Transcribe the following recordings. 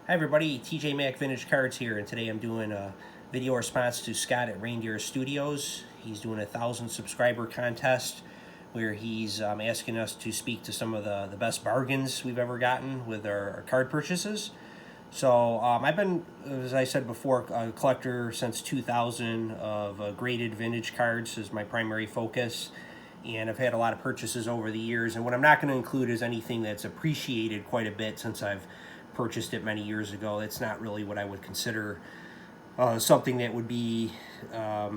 Hi everybody, TJ Mack Vintage Cards here, and today I'm doing a video response to Scott at Reindeer Studios. He's doing a 1,000 subscriber contest where he's asking us to speak to some of the best bargains we've ever gotten with our card purchases. So I've been, as I said before, a collector since 2000 of graded vintage cards is my primary focus. And I've had a lot of purchases over the years. And what I'm not going to include is anything that's appreciated quite a bit since I've purchased it many years ago. It's not really what I would consider something that would be the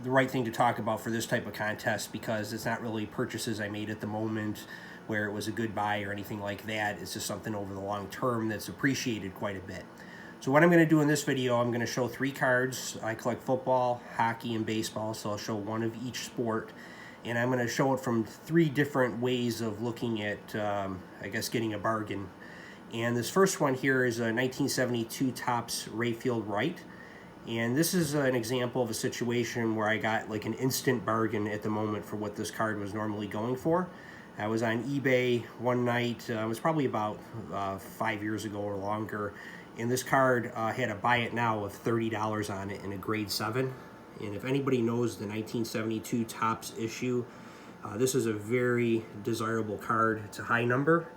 right thing to talk about for this type of contest, because it's not really purchases I made at the moment where it was a good buy or anything like that. It's just something over the long term that's appreciated quite a bit. So what I'm going to do in this video, I'm going to show 3 cards. I collect football, hockey, and baseball, so I'll show one of each sport. And I'm going to show it from 3 different ways of looking at, I guess, getting a bargain. And this first one here is a 1972 Topps Rayfield Wright. And this is an example of a situation where I got like an instant bargain at the moment for what this card was normally going for. I was on eBay one night, it was probably about 5 years ago or longer, and this card had a buy it now of $30 on it in a grade 7. And if anybody knows the 1972 Topps issue, this is a very desirable card. It's a high number.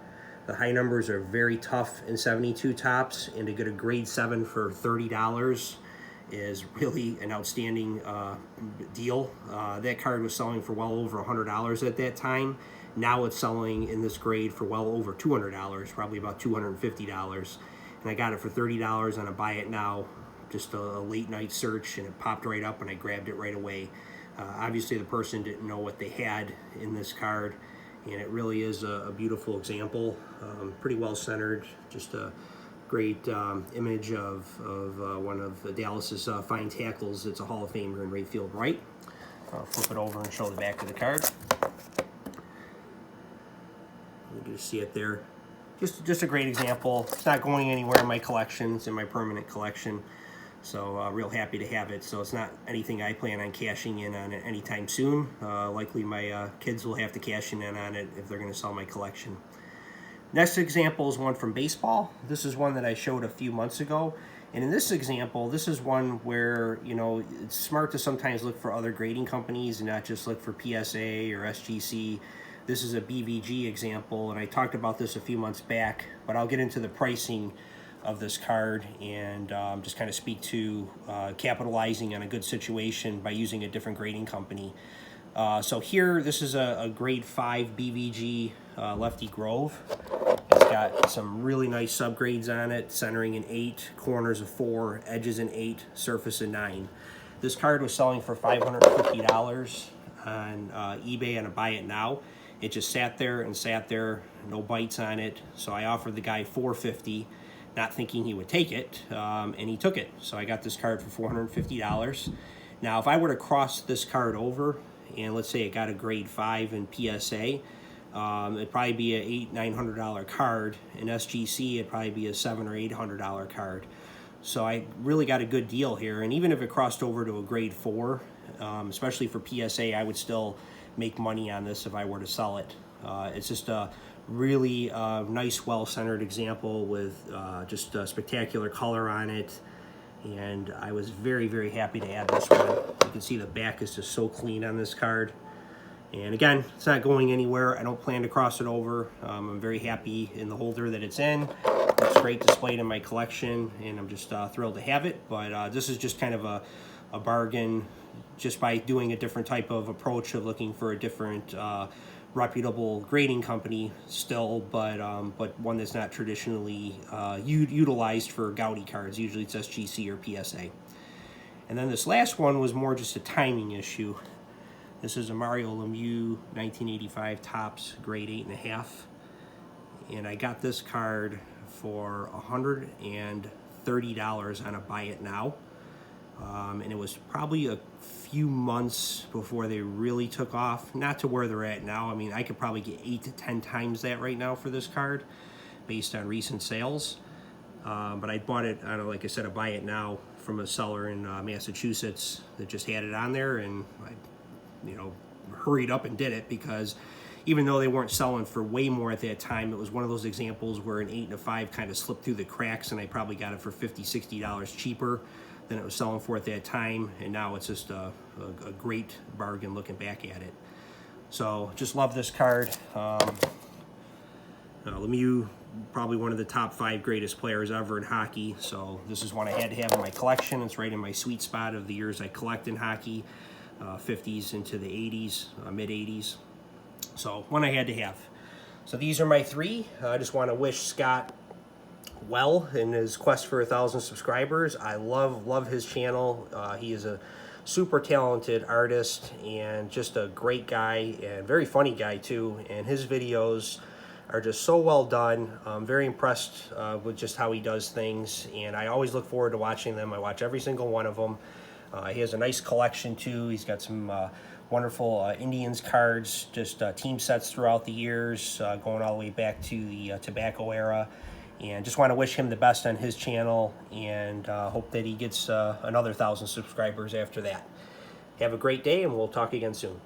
The high numbers are very tough in 72 Topps, and to get a grade 7 for $30 is really an outstanding deal. That card was selling for well over $100 at that time. Now it's selling in this grade for well over $200, probably about $250. And I got it for $30 on a buy it now, just a late night search, and it popped right up and I grabbed it right away. Obviously the person didn't know what they had in this card, and it really is a beautiful example, pretty well centered, just a great image of one of Dallas's fine tackles. It's a Hall of Famer in Rayfield Wright. I'll flip it over and show the back of the card. You can see it there. Just a great example. It's not going anywhere in my collection. It's in my permanent collection. So real happy to have it. So it's not anything I plan on cashing in on it anytime soon. Likely my kids will have to cash in on it if they're going to sell my collection. Next example is one from baseball. This is one that I showed a few months ago. And in this example, this is one where, you know, it's smart to sometimes look for other grading companies and not just look for PSA or SGC. This is a BVG example, and I talked about this a few months back, but I'll get into the pricing of this card and just kind of speak to capitalizing on a good situation by using a different grading company. So here, this is a grade 5 BVG Lefty Grove. It's got some really nice subgrades on it, centering in 8, corners of 4, edges in 8, surface in 9. This card was selling for $550 on eBay on a buy it now. It just sat there, no bites on it. So I offered the guy $450, not thinking he would take it, and he took it. So I got this card for $450. Now, if I were to cross this card over, and let's say it got a grade 5 in PSA, it'd probably be a $800-900 card. In SGC, it'd probably be a $700 or $800 card. So I really got a good deal here. And even if it crossed over to a grade 4, especially for PSA, I would still make money on this if I were to sell it. It's just a really nice, well-centered example with just a spectacular color on it. And I was very, very happy to add this one. You can see the back is just so clean on this card. And again, it's not going anywhere. I don't plan to cross it over. I'm very happy in the holder that it's in. It's great displayed in my collection, and I'm just thrilled to have it. But this is just kind of a bargain just by doing a different type of approach of looking for a different reputable grading company still, but one that's not traditionally utilized for Gaudy cards. Usually it's SGC or PSA. And then this last one was more just a timing issue. This is a Mario Lemieux 1985 Topps grade 8.5, and I got this card for $130 on a buy it now. And it was probably a few months before they really took off, not to where they're at now. I mean, I could probably get 8 to 10 times that right now for this card based on recent sales. But I bought it on, like I said, a buy it now from a seller in Massachusetts that just had it on there, and I, hurried up and did it because even though they weren't selling for way more at that time. It was one of those examples where an 8 and a 5 kind of slipped through the cracks, and I probably got it for $50, $60 cheaper than it was selling for at that time, and now it's just a great bargain looking back at it. So just love this card. Lemieux, probably one of the top 5 greatest players ever in hockey, so this is one I had to have in my collection. It's right in my sweet spot of the years I collect in hockey, 50s into the 80s, mid 80s. So one I had to have. So these are my 3. I just want to wish Scott well in his quest for 1,000 subscribers. I love his channel. He is a super talented artist and just a great guy, and very funny guy too, and his videos are just so well done. I'm very impressed with just how he does things, and I always look forward to watching them. I watch every single one of them. He has a nice collection too. He's got some wonderful Indians cards, just team sets throughout the years, going all the way back to the tobacco era. And just want to wish him the best on his channel, and hope that he gets another 1,000 subscribers after that. Have a great day, and we'll talk again soon.